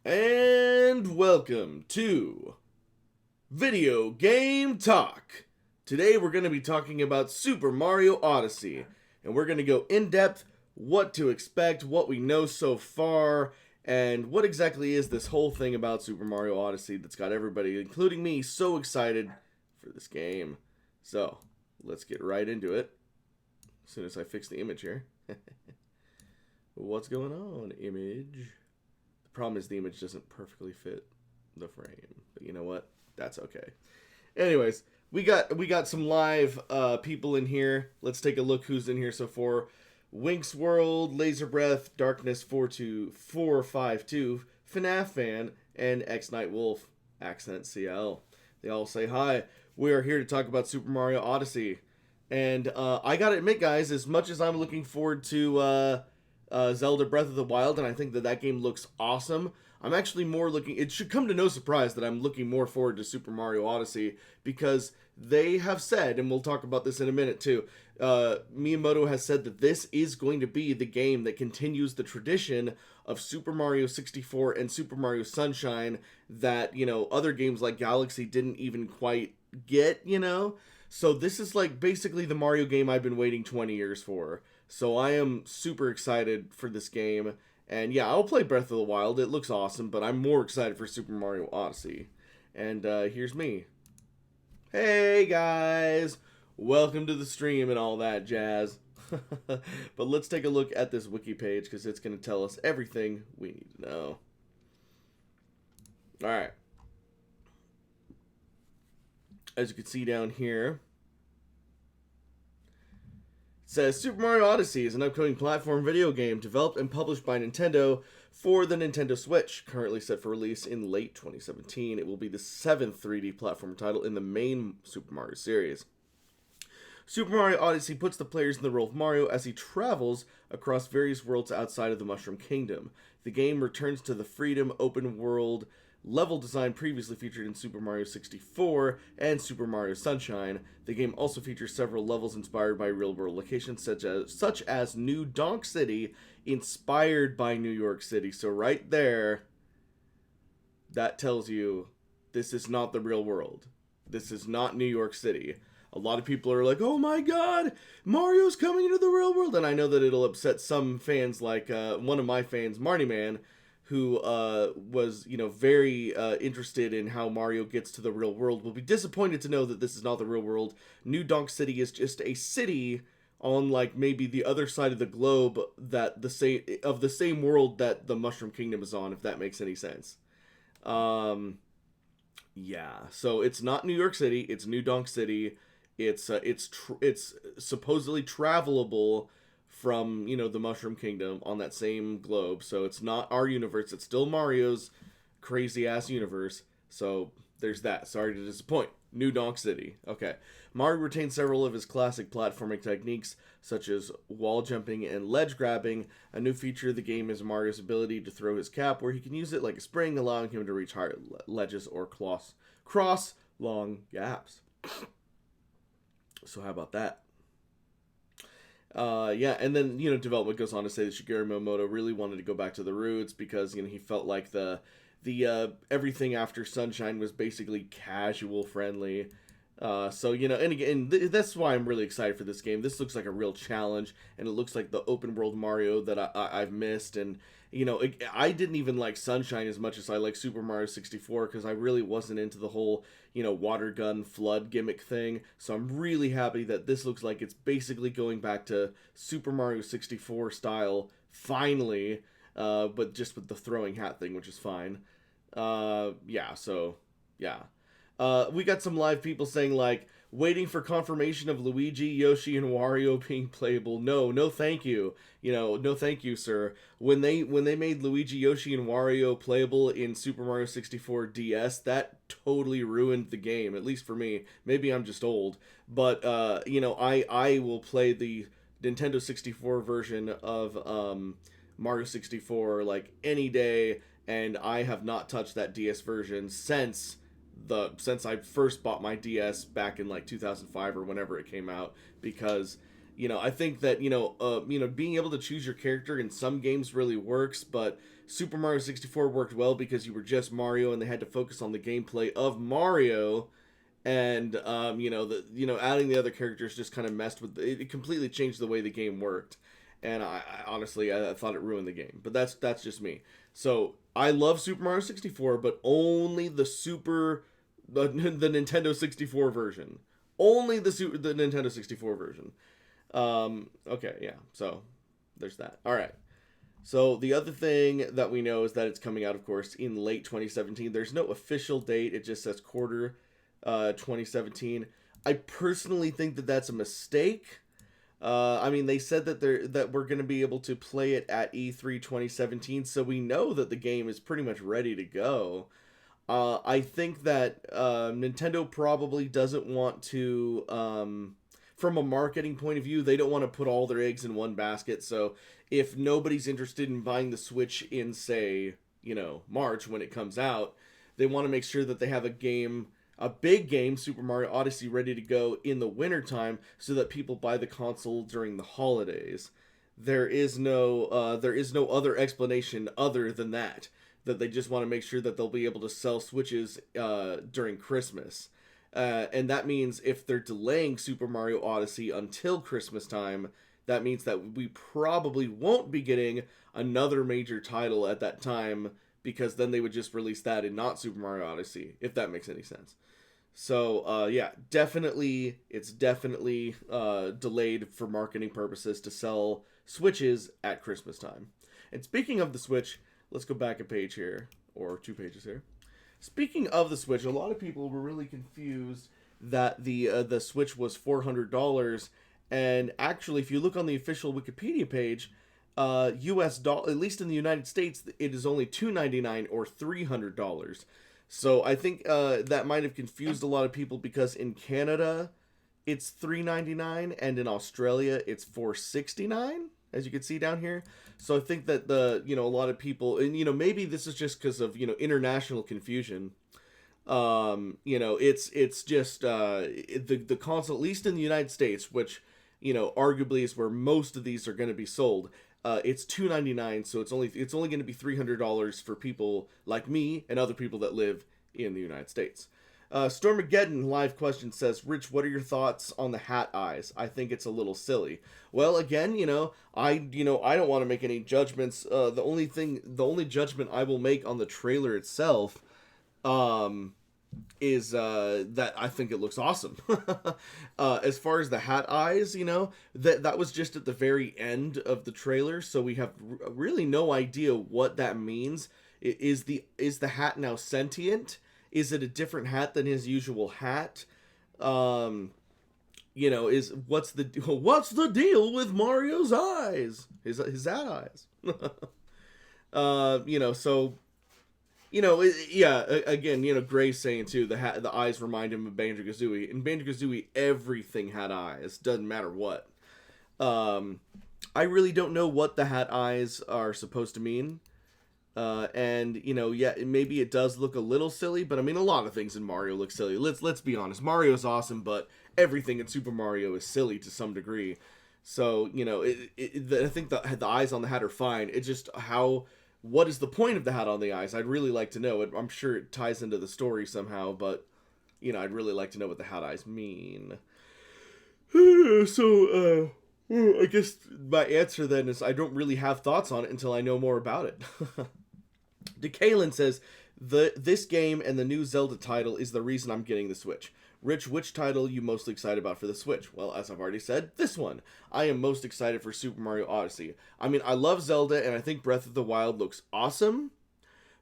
And welcome to Video Game Talk. Today we're going to be talking about Super Mario Odyssey, and we're going to go in depth what to expect, what we know so far, and what exactly is this whole thing about Super Mario Odyssey that's got everybody, including me, so excited for this game. So, let's get right into it. As soon as I fix the image here. What's going on, image? The problem is the image doesn't perfectly fit the frame. But you know what? That's okay. Anyways, we got some live people in here. Let's take a look who's in here so far. Winks World, Laser Breath, Darkness 42452, FNAF Fan, and X Night Wolf, Accent CL. They all say hi. We are here to talk about Super Mario Odyssey. And I gotta admit, guys, as much as I'm looking forward to Zelda Breath of the Wild, and I think that game looks awesome, I'm actually more looking... It should come to no surprise that I'm looking more forward to Super Mario Odyssey, because they have said, and we'll talk about this in a minute too, Miyamoto has said that this is going to be the game that continues the tradition of Super Mario 64 and Super Mario Sunshine that, other games like Galaxy didn't even quite get, So this is like basically the Mario game I've been waiting 20 years for. So I am super excited for this game. And yeah, I'll play Breath of the Wild. It looks awesome, but I'm more excited for Super Mario Odyssey. And here's me. Hey guys! Welcome to the stream and all that jazz. But let's take a look at this wiki page because it's going to tell us everything we need to know. Alright. As you can see down here, it says Super Mario Odyssey is an upcoming platform video game developed and published by Nintendo for the Nintendo Switch, currently set for release in late 2017. It will be the 7th 3D platform title in the main Super Mario series. Super Mario Odyssey puts the players in the role of Mario as he travels across various worlds outside of the Mushroom Kingdom. The game returns to the freedom open world level design previously featured in Super Mario 64 and Super Mario Sunshine. The game also features several levels inspired by real-world locations such as New Donk City, inspired by New York City. So right there, that tells you this is not the real world. This is not New York City. A lot of people are like, oh my god, Mario's coming into the real world. And I know that it'll upset some fans, like one of my fans, Marty Man, who was, very interested in how Mario gets to the real world, will be disappointed to know that this is not the real world. New Donk City is just a city on, like, maybe the other side of the globe that the same world that the Mushroom Kingdom is on, if that makes any sense. Yeah, so it's not New York City, it's New Donk City. It's supposedly travelable from, the Mushroom Kingdom on that same globe. So it's not our universe. It's still Mario's crazy-ass universe. So there's that. Sorry to disappoint. New Donk City. Okay. Mario retains several of his classic platforming techniques, such as wall jumping and ledge grabbing. A new feature of the game is Mario's ability to throw his cap, where he can use it like a spring, allowing him to reach higher ledges or cross long gaps. So how about that? Yeah, and then, development goes on to say that Shigeru Miyamoto really wanted to go back to the roots because, he felt like the everything after Sunshine was basically casual friendly. So, and again, that's why I'm really excited for this game. This looks like a real challenge, and it looks like the open world Mario that I've missed. And, I didn't even like Sunshine as much as I like Super Mario 64 because I really wasn't into the whole, water gun flood gimmick thing. So I'm really happy that this looks like it's basically going back to Super Mario 64 style, finally, but just with the throwing hat thing, which is fine. Yeah, so, yeah. We got some live people saying, like, waiting for confirmation of Luigi, Yoshi, and Wario being playable. No thank you. No thank you, sir. When they made Luigi, Yoshi, and Wario playable in Super Mario 64 DS, that totally ruined the game, at least for me. Maybe I'm just old. But, I will play the Nintendo 64 version of Mario 64, like, any day, and I have not touched that DS version since I first bought my DS back in like 2005 or whenever it came out, because I think that being able to choose your character in some games really works, but Super Mario 64 worked well because you were just Mario and they had to focus on the gameplay of Mario. And adding the other characters just kind of messed with it. Completely changed the way the game worked, and I honestly I thought it ruined the game. But that's just me. So I love Super Mario 64, but only the Nintendo 64 version. Only the Nintendo 64 version. Okay, yeah. So there's that. All right. So the other thing that we know is that it's coming out, of course, in late 2017. There's no official date. It just says quarter 2017. I personally think that that's a mistake. I mean, they said that we're going to be able to play it at E3 2017, so we know that the game is pretty much ready to go. I think that Nintendo probably doesn't want to, from a marketing point of view, they don't want to put all their eggs in one basket. So if nobody's interested in buying the Switch in, say, March when it comes out, they want to make sure that they have a big game, Super Mario Odyssey, ready to go in the wintertime so that people buy the console during the holidays. There is no other explanation other than that they just want to make sure that they'll be able to sell Switches during Christmas. And that means if they're delaying Super Mario Odyssey until Christmas time, that means that we probably won't be getting another major title at that time, because then they would just release that and not Super Mario Odyssey, if that makes any sense. So, yeah, it's definitely delayed for marketing purposes to sell Switches at Christmas time. And speaking of the Switch, let's go back a page here, or 2 pages here. Speaking of the Switch, a lot of people were really confused that the Switch was $400, and actually, if you look on the official Wikipedia page, U.S. dollar, at least in the United States, it is only $299 or $300. So I think that might have confused a lot of people, because in Canada it's $399 and in Australia it's $469, as you can see down here. So I think that a lot of people, and maybe this is just because of international confusion. It's just the console, at least in the United States, which arguably is where most of these are going to be sold. It's $299, so it's only going to be $300 for people like me and other people that live in the United States. Stormageddon live question says, Rich, what are your thoughts on the hat eyes? I think it's a little silly. Well, again, I don't want to make any judgments. The only judgment I will make on the trailer itself, is that I think it looks awesome. As far as the hat eyes, that was just at the very end of the trailer, so we have really no idea what that means. Is the hat now sentient? Is it a different hat than his usual hat? What's the deal with Mario's eyes? His hat eyes. Again, Gray's saying too, the eyes remind him of Banjo-Kazooie. In Banjo-Kazooie, everything had eyes, doesn't matter what. I really don't know what the hat eyes are supposed to mean. Maybe it does look a little silly, but I mean, a lot of things in Mario look silly. Let's be honest. Mario's awesome, but everything in Super Mario is silly to some degree. So, I think the eyes on the hat are fine. It's just what is the point of the hat on the eyes? I'd really like to know. I'm sure it ties into the story somehow, but, I'd really like to know what the hat eyes mean. So, I guess my answer then is I don't really have thoughts on it until I know more about it. Decalen says, this game and the new Zelda title is the reason I'm getting the Switch. Rich, which title are you most excited about for the Switch? Well, as I've already said, this one. I am most excited for Super Mario Odyssey. I mean, I love Zelda, and I think Breath of the Wild looks awesome,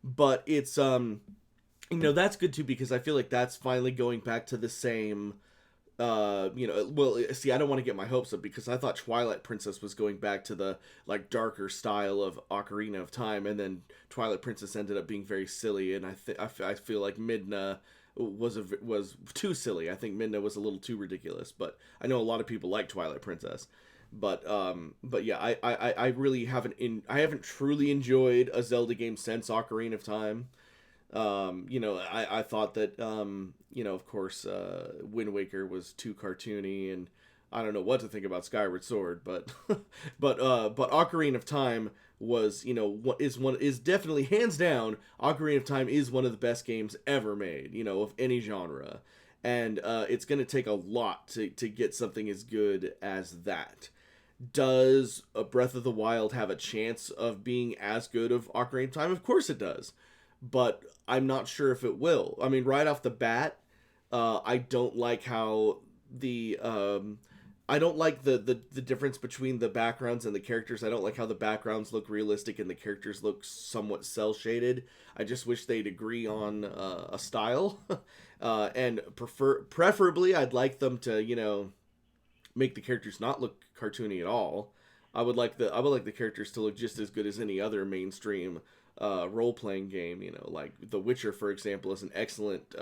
but it's, that's good too, because I feel like that's finally going back to the same, I don't want to get my hopes up, because I thought Twilight Princess was going back to the, darker style of Ocarina of Time, and then Twilight Princess ended up being very silly, and I feel like Midna was too silly. I think Midna was a little too ridiculous, but I know a lot of people like Twilight Princess. But yeah, I really haven't truly enjoyed a Zelda game since Ocarina of Time. I thought that, of course, Wind Waker was too cartoony, and I don't know what to think about Skyward Sword, but but Ocarina of Time was, what is definitely hands down. Ocarina of Time is one of the best games ever made, of any genre, and it's going to take a lot to get something as good as that. Does a Breath of the Wild have a chance of being as good of Ocarina of Time? Of course it does, but I'm not sure if it will. I mean, right off the bat, I don't like how I don't like the difference between the backgrounds and the characters. I don't like how the backgrounds look realistic and the characters look somewhat cel shaded. I just wish they'd agree on a style, and preferably I'd like them to make the characters not look cartoony at all. I would like the characters to look just as good as any other mainstream role playing game. Like The Witcher, for example, is an excellent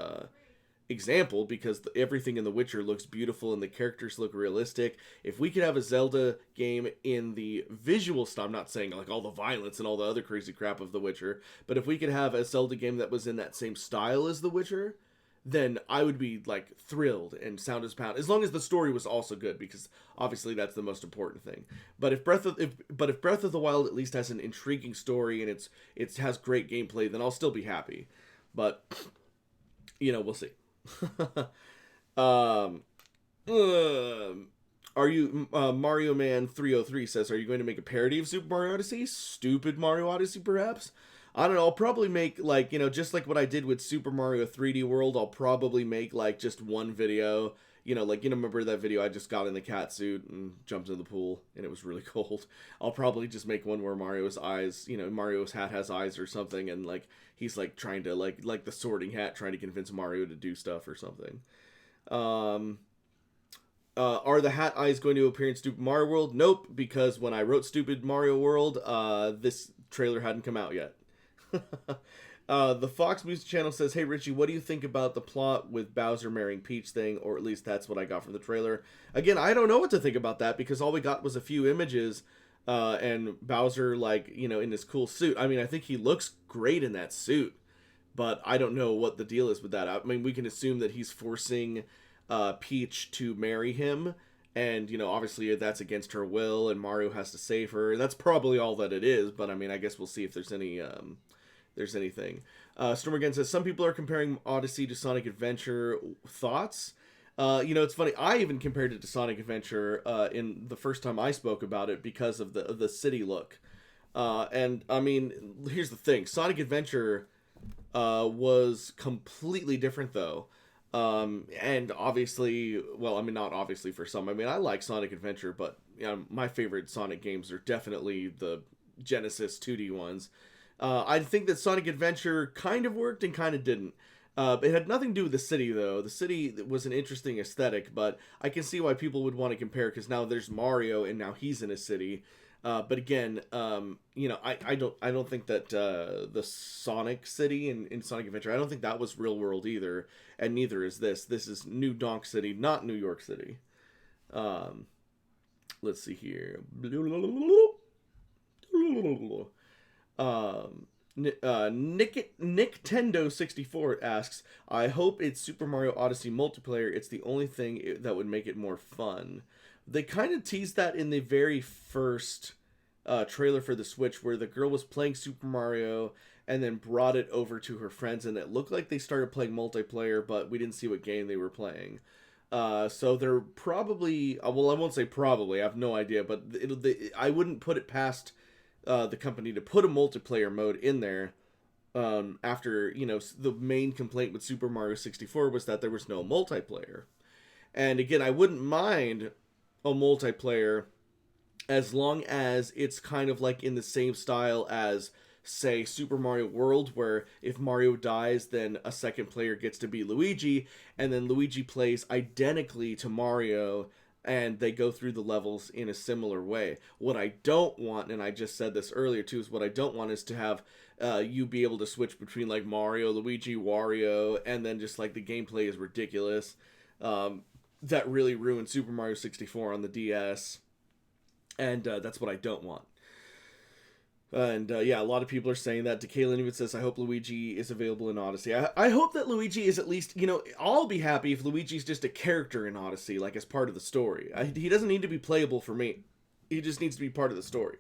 example because everything in The Witcher looks beautiful and the characters look realistic. If we could have a Zelda game in the visual style, I'm not saying like all the violence and all the other crazy crap of The Witcher, but if we could have a Zelda game that was in that same style as The Witcher, then I would be like thrilled and sound as pound, as long as the story was also good, because obviously that's the most important thing. But if Breath of the Wild at least has an intriguing story and it has great gameplay, then I'll still be happy. But we'll see. um, are you Mario Man 303 says, are you going to make a parody of Super Mario Odyssey? Stupid Mario Odyssey, perhaps? I don't know. I'll probably make like, just like what I did with Super Mario 3D World. I'll probably make like just one video. Remember that video I just got in the cat suit and jumped in the pool and it was really cold. I'll probably just make one where Mario's eyes, Mario's hat has eyes or something, and like he's like trying to like the Sorting Hat trying to convince Mario to do stuff or something. Are the hat eyes going to appear in Stupid Mario World? Nope, because when I wrote Stupid Mario World, this trailer hadn't come out yet. The Fox Music Channel says, hey Richie, what do you think about the plot with Bowser marrying Peach thing? Or at least that's what I got from the trailer. Again, I don't know what to think about that, because all we got was a few images, and Bowser in his cool suit. I mean, I think he looks great in that suit, but I don't know what the deal is with that. I mean, we can assume that he's forcing Peach to marry him, and obviously that's against her will and Mario has to save her. That's probably all that it is, but I mean, I guess we'll see if there's anything. Storm again says, some people are comparing Odyssey to Sonic Adventure. Thoughts? It's funny, I even compared it to Sonic Adventure in the first time I spoke about it because of the city look, and I mean, here's the thing, Sonic Adventure was completely different though. And obviously, well, I mean, not obviously for some. I mean, I like Sonic Adventure, but my favorite Sonic games are definitely the Genesis 2D ones. I think that Sonic Adventure kind of worked and kind of didn't. It had nothing to do with the city, though. The city was an interesting aesthetic, but I can see why people would want to compare, because now there's Mario and now he's in a city. But again, I don't think that the Sonic City in Sonic Adventure, I don't think that was real world either, and neither is this. This is New Donk City, not New York City. Let's see here. Nintendo 64 asks, I hope it's Super Mario Odyssey multiplayer. It's the only thing that would make it more fun. They kind of teased that in the very first trailer for the Switch, where the girl was playing Super Mario and then brought it over to her friends, and it looked like they started playing multiplayer, but we didn't see what game they were playing. So they're probably, well, I won't say probably, I have no idea, but I wouldn't put it past the company to put a multiplayer mode in there, after, the main complaint with Super Mario 64 was that there was no multiplayer. And again, I wouldn't mind a multiplayer as long as it's kind of like in the same style as, say, Super Mario World, where if Mario dies, then a second player gets to be Luigi, and then Luigi plays identically to Mario, and they go through the levels in a similar way. What I don't want, and I just said this earlier too, is what I don't want is to have you be able to switch between like Mario, Luigi, Wario, and then just like the gameplay is ridiculous. That really ruined Super Mario 64 on the DS, and that's what I don't want. And yeah, a lot of people are saying that. DeKalen even says, I hope Luigi is available in Odyssey. I hope that Luigi is at least, you know, I'll be happy if Luigi's just a character in Odyssey, like as part of the story. He doesn't need to be playable for me. He just needs to be part of the story.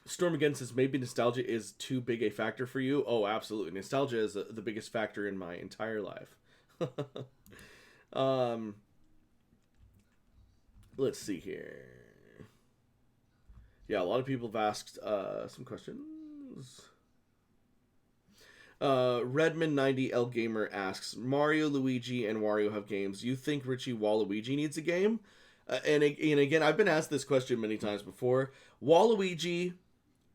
Storm again says, maybe nostalgia is too big a factor for you. Oh, absolutely. Nostalgia is the biggest factor in my entire life. Let's see here. Yeah, a lot of people have asked some questions. Redman90L Gamer asks, Mario, Luigi, and Wario have games. You think Richie Waluigi needs a game? And again, I've been asked this question many times before. Waluigi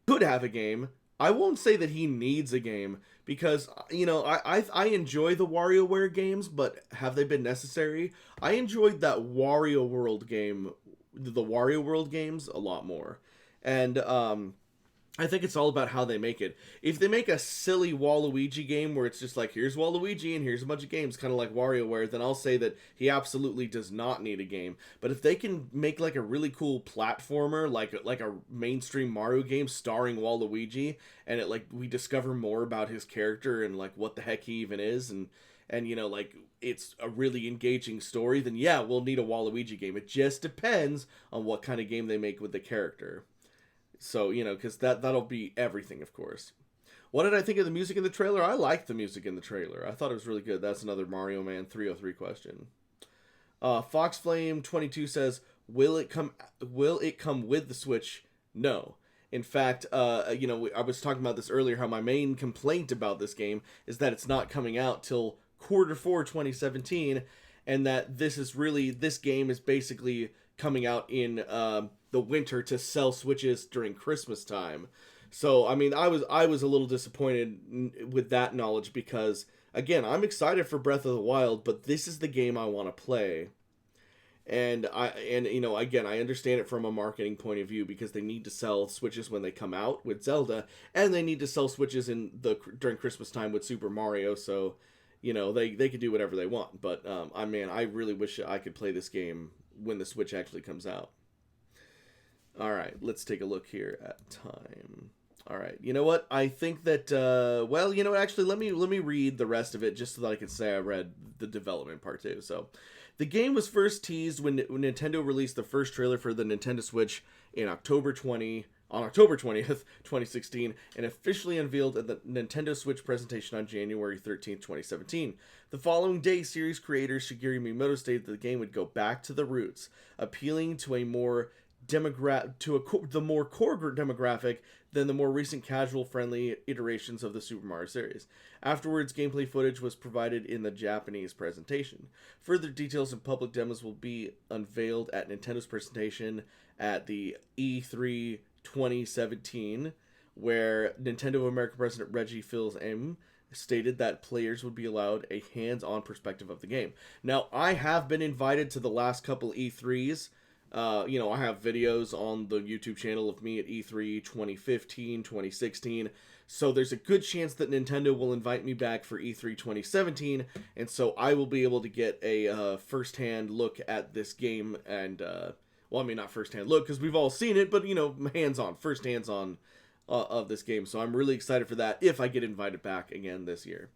could have a game. I won't say that he needs a game because, you know, I enjoy the WarioWare games, but have they been necessary? I enjoyed that Wario World game, the Wario World games, a lot more. And I think it's all about how they make it. If they make a silly Waluigi game where it's just like, here's Waluigi and here's a bunch of games, kind of like WarioWare, then I'll say that he absolutely does not need a game. But if they can make like a really cool platformer, like a mainstream Mario game starring Waluigi, and it like we discover more about his character and like what the heck he even is, and you know, like it's a really engaging story, then yeah, we'll need a Waluigi game. It just depends on what kind of game they make with the character. So, you know, because that'll be everything, of course. What did I think of the music in the trailer? I liked the music in the trailer. I thought it was really good. That's another Mario Man 303 question. Foxflame22 says, will it come with the Switch? No. In fact, you know, I was talking about this earlier, how my main complaint about this game is that it's not coming out till Q4 2017, and that this game is basically coming out in the winter to sell Switches during Christmas time. So, I mean, I was a little disappointed with that knowledge because, again, I'm excited for Breath of the Wild, but this is the game I want to play. And you know, again, I understand it from a marketing point of view because they need to sell Switches when they come out with Zelda, and they need to sell Switches during Christmas time with Super Mario, so, you know, they can do whatever they want. But, I really wish I could play this game when the Switch actually comes out. All right, let's take a look here at time. All right, you know what? I think that, well, you know what? Actually, let me read the rest of it just so that I can say I read the development part too. So, the game was first teased when Nintendo released the first trailer for the Nintendo Switch on October 20th, 2016, and officially unveiled at the Nintendo Switch presentation on January 13th, 2017. The following day, series creator Shigeru Miyamoto stated that the game would go back to the roots, appealing to the more core demographic than the more recent casual-friendly iterations of the Super Mario series. Afterwards, gameplay footage was provided in the Japanese presentation. Further details and public demos will be unveiled at Nintendo's presentation at the E3 2017, where Nintendo of America President Reggie Fils-Aimé stated that players would be allowed a hands-on perspective of the game. Now, I have been invited to the last couple E3s. You know, I have videos on the YouTube channel of me at E3 2015, 2016, so there's a good chance that Nintendo will invite me back for E3 2017, and so I will be able to get a first-hand look at this game, and, well, I mean, not first-hand look, because we've all seen it, but, you know, first hands-on of this game, so I'm really excited for that, if I get invited back again this year.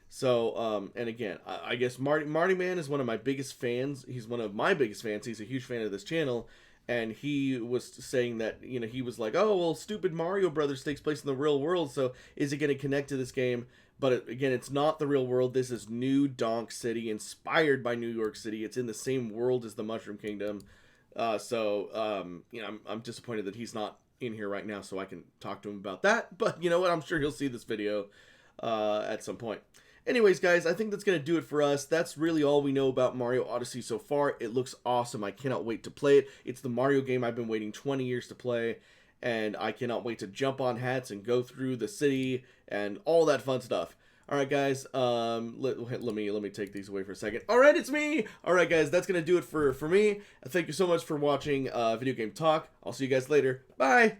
So, and again, I guess Marty Man is one of my biggest fans. He's one of my biggest fans. He's a huge fan of this channel. And he was saying that, you know, he was like, oh, well, stupid Mario Brothers takes place in the real world, so is it going to connect to this game? But again, it's not the real world. This is New Donk City, inspired by New York City. It's in the same world as the Mushroom Kingdom. So, you know, I'm disappointed that he's not in here right now so I can talk to him about that. But you know what? I'm sure he'll see this video at some point. Anyways, guys, I think that's going to do it for us. That's really all we know about Mario Odyssey so far. It looks awesome. I cannot wait to play it. It's the Mario game I've been waiting 20 years to play, and I cannot wait to jump on hats and go through the city and all that fun stuff. All right, guys, let me take these away for a second. All right, it's me. All right, guys, that's going to do it for me. Thank you so much for watching Video Game Talk. I'll see you guys later. Bye.